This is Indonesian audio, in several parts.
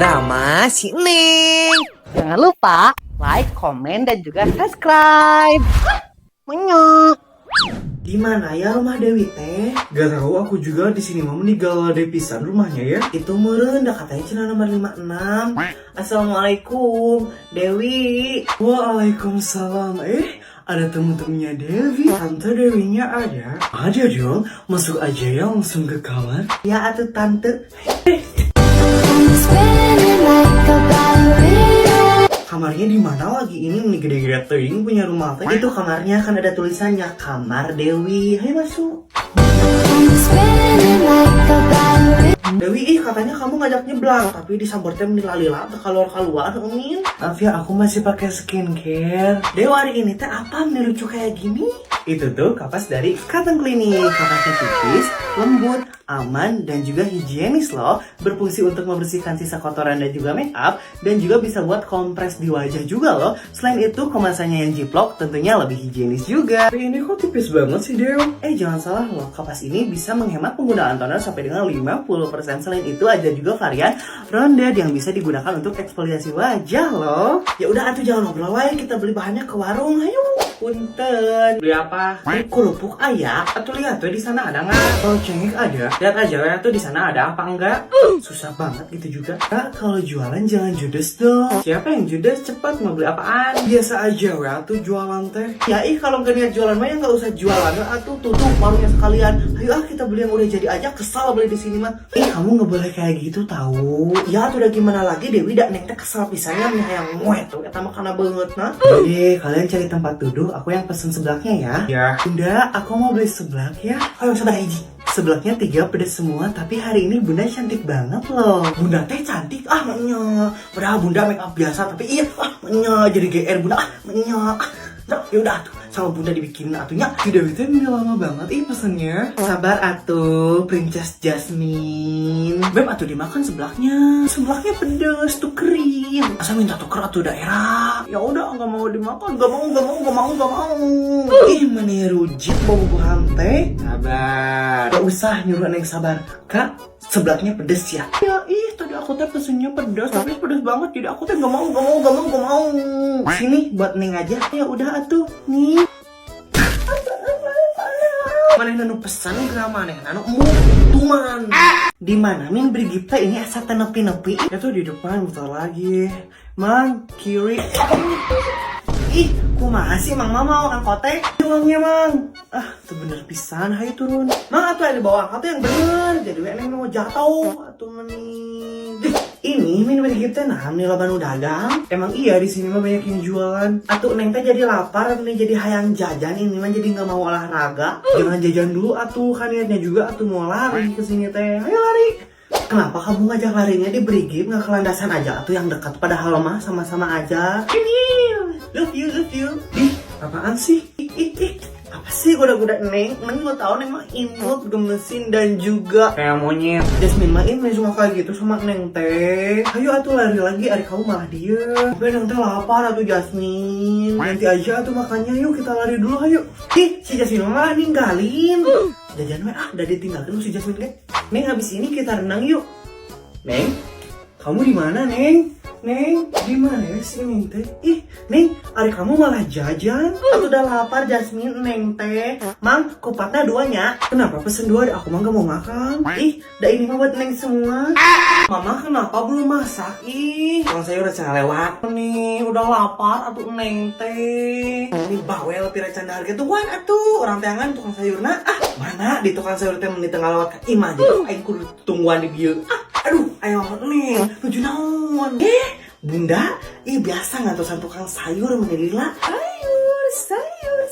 drama si Neng. Jangan lupa like, komen, dan juga subscribe. Menyok. Di mana ya rumah Dewi teh? Gak tahu, aku juga di sini mau meninggal dari pisan rumahnya ya. Itu meureun dah katanya cina nomor 56. Assalamualaikum Dewi. Waalaikumsalam. Ada temen-temennya Dewi. Tante Dewinya ada? Ada dong. Masuk aja ya langsung ke kamar. Ya atuh tante. Kamarnya di mana lagi ini gede-gede teuing punya rumah teh. Itu kamarnya kan ada tulisannya kamar Dewi. Ayo masuk. Dewi, katanya kamu ngajak nyeblak, tapi disambernya menilai-lila keluar-keluar, Umin. Maaf ya, aku masih pakai skincare. Dewi, hari ini teh apa lucu kayak gini? Itu tuh kapas dari Cotton Clinic. Kapasnya tipis, lembut, aman, dan juga higienis loh. Berfungsi untuk membersihkan sisa kotoran dan juga make up, dan juga bisa buat kompres di wajah juga loh. Selain itu, kemasannya yang Ziplock tentunya lebih higienis juga. Tapi ini kok tipis banget sih, Dew? Jangan salah loh, kapas ini bisa menghemat penggunaan toner sampai dengan 50%. Selain itu, ada juga varian rounded yang bisa digunakan untuk eksfoliasi wajah loh. Ya udah, atuh jangan ngobrol wae, kita beli bahannya ke warung, ayo. Punten. Beli apa? Kerupuk ayam. Atau lihat tuh di sana ada nggak? Kalau cengek ada. Lihat aja ya tuh di sana ada apa enggak? Susah banget gitu juga. Kak, kalau jualan jangan judes dong. Siapa yang judes? Cepat mau beli apaan? Biasa aja ya tuh jualan teh. Ya kalau nggak niat jualan mah ya nggak usah jualan. Atuh tutup warungnya sekalian. Ayo kita beli yang udah jadi aja. Kesal beli di sini mah. Kamu nggak boleh kayak gitu tahu. Ya tuh udah gimana lagi Dewi dak neng teh kesal pisannya nih yang muet tuh. Eta mah kana banget nah. Jadi kalian cari tempat duduk. Aku yang pesen seblaknya ya. Ya. Bunda, aku mau beli seblak ya. Ayo sabar hiji. Seblaknya 3 pedas semua, tapi hari ini Bunda cantik banget loh. Bunda teh cantik, menya. Padahal Bunda make up biasa, tapi menya jadi GR Bunda, menya. Yaudah tuh, sama Bunda dibikinin atunya. Tidak bisa ini lama banget, pesennya. Sabar atuh, Princess Jasmine. Beb atuh dimakan seblaknya. Seblaknya pedes, tuh kering. Asa minta tuker atuh daerah. Ya udah, nggak mau dimakan, nggak mau. Meniru jip bau-bauan teh. Sabar. Gak usah nyuruh neng sabar. Kak, seblaknya pedes ya? Ya tadi aku teh pesennya pedes, tapi pedes banget. Jadi aku teh gak mau. Sini buat neng aja. Ya udah atuh, nih. Maneh nanu pesan geura maneh nanu tuman. Di mana min beri gipta ini asa nepi-nepi. Itu di depan bentar lagi. Mang, kiri. Kumaha sih Mang mau angkot teh? Uangnya Mang. Tuh bener pisan, hayu turun. Mang atuh ada bawa angkot yang bener. Jadi eneng mau jatuh atuh mending. Ini min beri gipta nah nih loban dagang. Emang iya di sini mah banyak yang jualan. Atuh neng teh jadi lapar, nih jadi hayang jajan, ini mah jadi nggak mau olahraga. Jangan jajan dulu atuh, kan niatnya juga atuh mau lari ke sini teh. Ayo lari. Kenapa kamu ngajak larinya di Brigip nggak ke landasan aja atau yang dekat, padahal mah sama-sama aja. Love you. Apaan sih? Apa sih goda-goda neng? Neng lo tau neng mah imut, gemesin, dan juga kayak monyet. Jasmine mah ini suka kayak gitu sama neng teh. Ayo atuh lari lagi, ari kamu malah diem. Tapi neng teh lapar atuh Jasmine. Nanti aja atuh makannya, yuk kita lari dulu ayo. Si Jasmine mah ninggalin. Jajan mah udah ditinggalkan si Jasmine kan. Neng habis ini kita renang yuk. Neng, kamu di mana Neng? Neng, di mana ya si Neng teh? Neng, ari kamu malah jajan? Aku udah lapar Jasmine, Neng teh. Mang, kupatnya 2-nya. Kenapa pesen 2? Aku mah gak mau makan. Dah ini mah buat Neng semua. Mama kenapa belum masak? Kalau saya udah cenah lewat nih, udah lapar atuh Neng teh. Ini bawel pira canda harga tuan atuh. Orang teangan tukang sayurna. Mana di tukang sayur teh meni tengah lewat ke imah jadi aing kudu tungguan di dieu. Aduh, ayo Neng, tujuh naon? Bunda, biasa ngantusan tukang sayur menilila.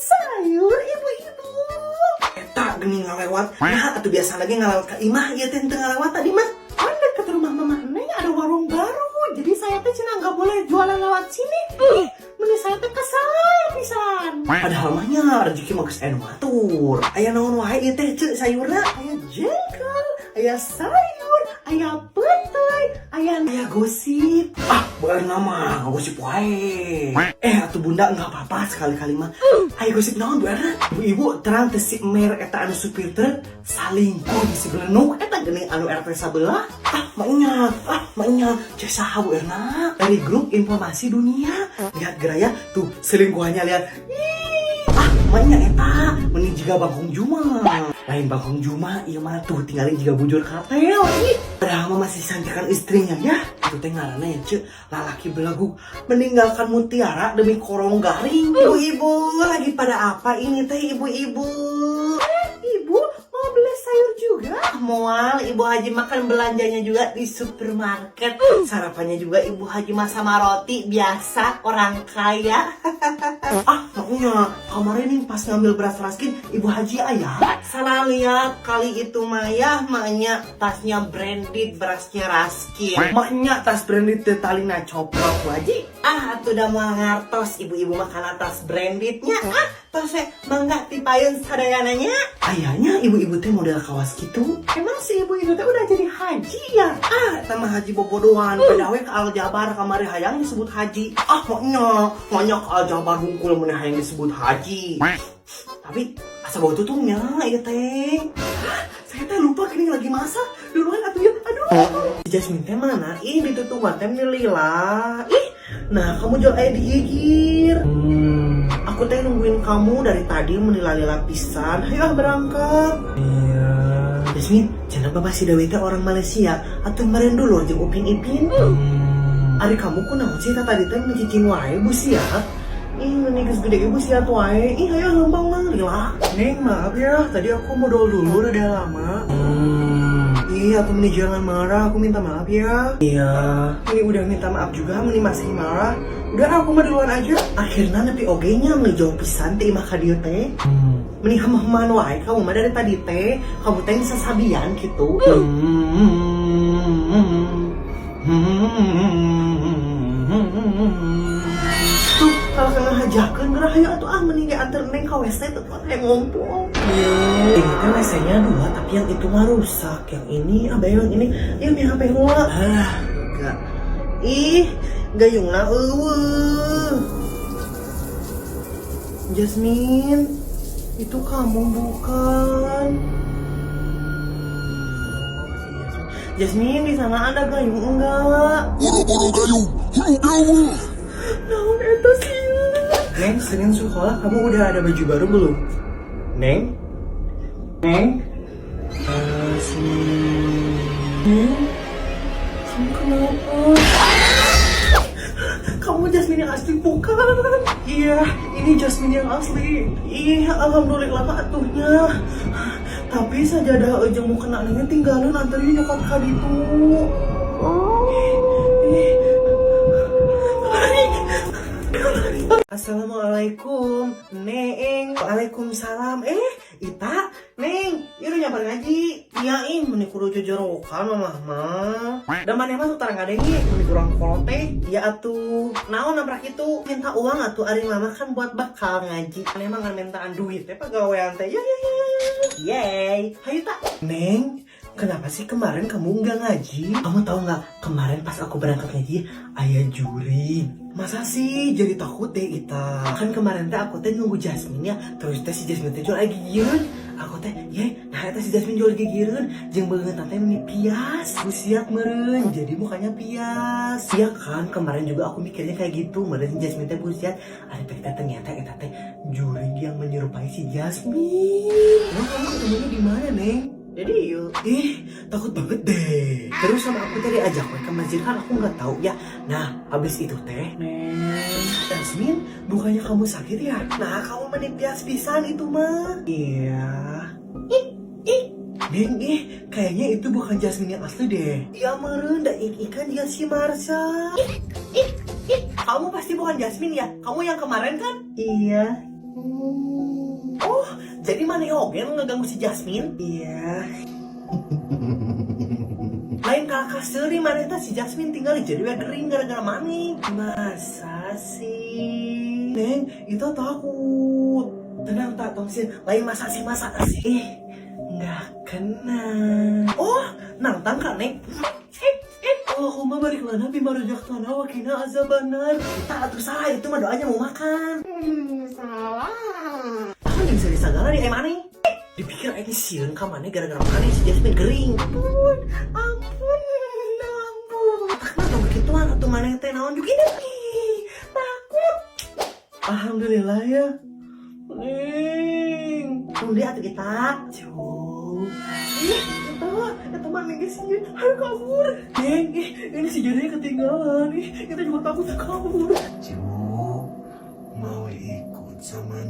Sayur, ibu-ibu. Eta geni ngalewat. Nah, atuh biasa lagi ngalewat ke imah ieu teh teu ngalewat tadi mah. Kan dekat rumah mama Neng ada warung baru. Jadi saya teh cenah enggak boleh jualan lewat sini. Meni saya teh kesal pisan. Padahal mah nya rezeki mah geus anu atur. Aya naon wae ieu teh ceuk sayurna? Aya jengkol, aya sayur, aya petai, Ayah gosip. Bukan nama gosip wae. Atuh bunda nggak apa-apa sekali-kali mah. Ayo gosip naon Bu Erna? Ibu terang teh si Mer eta anu supir teh salingkuh di sebelenuk eta geuning anu RT sabelah. Maknya cek saha Bu Erna dari grup informasi dunia. Lihat geraya tuh selingkuhannya lihat. Maknya eta mending jiga Bang Hong Juma. Lain Bang Hong Juma ieu mah tuh tinggalin jiga bujur kartel. Padahal mah masih sanjakan istrinya ya. Itu teh ngaranna ya ceu lalaki belagu meninggalkan mutiara demi korong garing. Ibu-ibu lagi pada apa ini teh ibu-ibu? Ibu mau beli sayur juga? Moal Ibu Haji makan belanjanya juga di supermarket. Sarapannya juga Ibu Haji mah sama roti biasa orang kaya. Maknya kemarin nih pas ngambil beras raskin Ibu Haji ayah salah lihat kali itu Maya maknya tasnya branded berasnya raskin. Maknya tas branded tetalina coplok Bu Haji. Tuh udah mau ngartos ibu-ibu makan tas brandednya. Tasnya mangga tipayun sadayananya. Ayahnya ibu-ibu teh model kawas gitu. Emang si ibu-ibu teh udah jadi haji ya? Sama haji bobodohan. Pedawe ke Aljabar kamari hayang disebut haji. Maknya ke Aljabar hungkul meneh hayang disebut haji. Tapi asa bau tutungnya ieu teh. Saya teh lupa kini lagi masak. Duluan atuh ya. Aduh. Jasmine teh mana? Ditutungan teh Lila. Nah, kamu jual aja digigir. Aku teh nungguin kamu dari tadi menilai lapisan. Ayo berangkat. Iya. Jasmine, jangan bapak si Dewi teh orang Malaysia. Atuh meren dulu jeung Upin Ipin. Ari kamu kunaon sih tadi teh mencicing wae Bu Sia? Ini geus gede ibu siat wae. Ayo lembang mah Lila. Neng maaf ya, tadi aku modal dulu udah lama. Aku meni jangan marah, aku minta maaf ya. Iya. Ini udah minta maaf juga, meni masih marah. Udah aku mah duluan aja. Akhirnya nepi ogenya meni jauh pisan teh imah ka dieu teh. Meni hama-hamaan wae kamu mah dari tadi teh. Kamu teh bisa sabian gitu. Tuh, kalau kena hajakeun gerah aya atuh mending anter neng ka WC teh buat ngompol. Ini teh WC-nya 2 tapi yang itu mah rusak. Yang ini yang ini ya mi HP heula. Enggak. Gayungna eueuh. Jasmine, itu kamu bukan? Jasmine, di sana ada gayung enggak? Buru-buru gayung, huru naon eta sih? Neng, Senin sekolah kamu udah ada baju baru belum? Neng? Neng? Kamu kenapa? Kamu Jasmine yang asli bukan? Iya, ini Jasmine yang asli. Iya, alhamdulillah atuhnya. Tapi sajadah ujung mau kena nanya tinggalin anterin nyokap ka ditu. Assalamualaikum, Neng. Waalaikumsalam. Ita, Neng, ieu nyabar ngaji. Iya, meni kudu jojorokan mamah mah. Da maneh mah tara ngadengi, meni kurang kolot teh. Iya atuh. Naon nabrak itu? Minta uang atuh ari mama kan buat bakal ngaji. Maneh mah ngan mintaan duit teh pagawean teh. Ya. Yeay. Hayu tak. Neng, kenapa sih kemarin kamu nggak ngaji? Kamu tahu nggak kemarin pas aku berangkat ngaji ayah juri. Masa sih jadi takut deh Ita? Kan kemarin teh aku teh nunggu Jasmine ya. Terus teh si Jasmine teh jual gigireun. Aku teh nah eta si Jasmine jual gigireun. Jeung beungeut teh meni pias. Busiat meureun. Jadi mukanya pias. Ya kan kemarin juga aku mikirnya kayak gitu. Meureun si Jasmine teh busiat. Ari ternyata eta teh juri yang menyerupai si Jasmine. Nah, kamu ketemunya di mana, Neng? Jadi yuk, takut banget deh. Terus sama aku tadi ajak ke masjid kan aku nggak tahu ya. Nah, habis itu teh, Jasmine, bukannya kamu sakit ya? Nah, kamu menipias pisan itu mah. Iya. Neng, kayaknya itu bukan Jasmine yang asli deh. Ya meren, da ikan dia si Marsha. Kamu pasti bukan Jasmine ya? Kamu yang kemarin kan? Iya. Oh, jadi mana Ogen ngeganggu si Jasmine? Iya. Lain kakak seri mana itu si Jasmine tinggal jadi gering gara-gara mani. Masa sih? Neng, itu takut. Tenang tak, tongsin. Lain masa sih. Nggak kena. Oh, nantang kak Neng. aku mah balik lana bima rojaktana wakina azabannar. Kita atuh salah itu mah doanya mau makan. Salah. Aku nggak bisa disagala di mana? Dipikir ini sieun ka maneh gara-gara makan si Jasmine gering. Ampun. Tak mah begituan atuh maneh teh naon juga ini. Takut. Alhamdulillah ya. Neng. Undi atuh kita. Cuy. Itu mah neng sieun. Ayo kabur. Neng, ini si jadinya ketinggalan. Kita juga takut kabur. Cimo mau ikut sama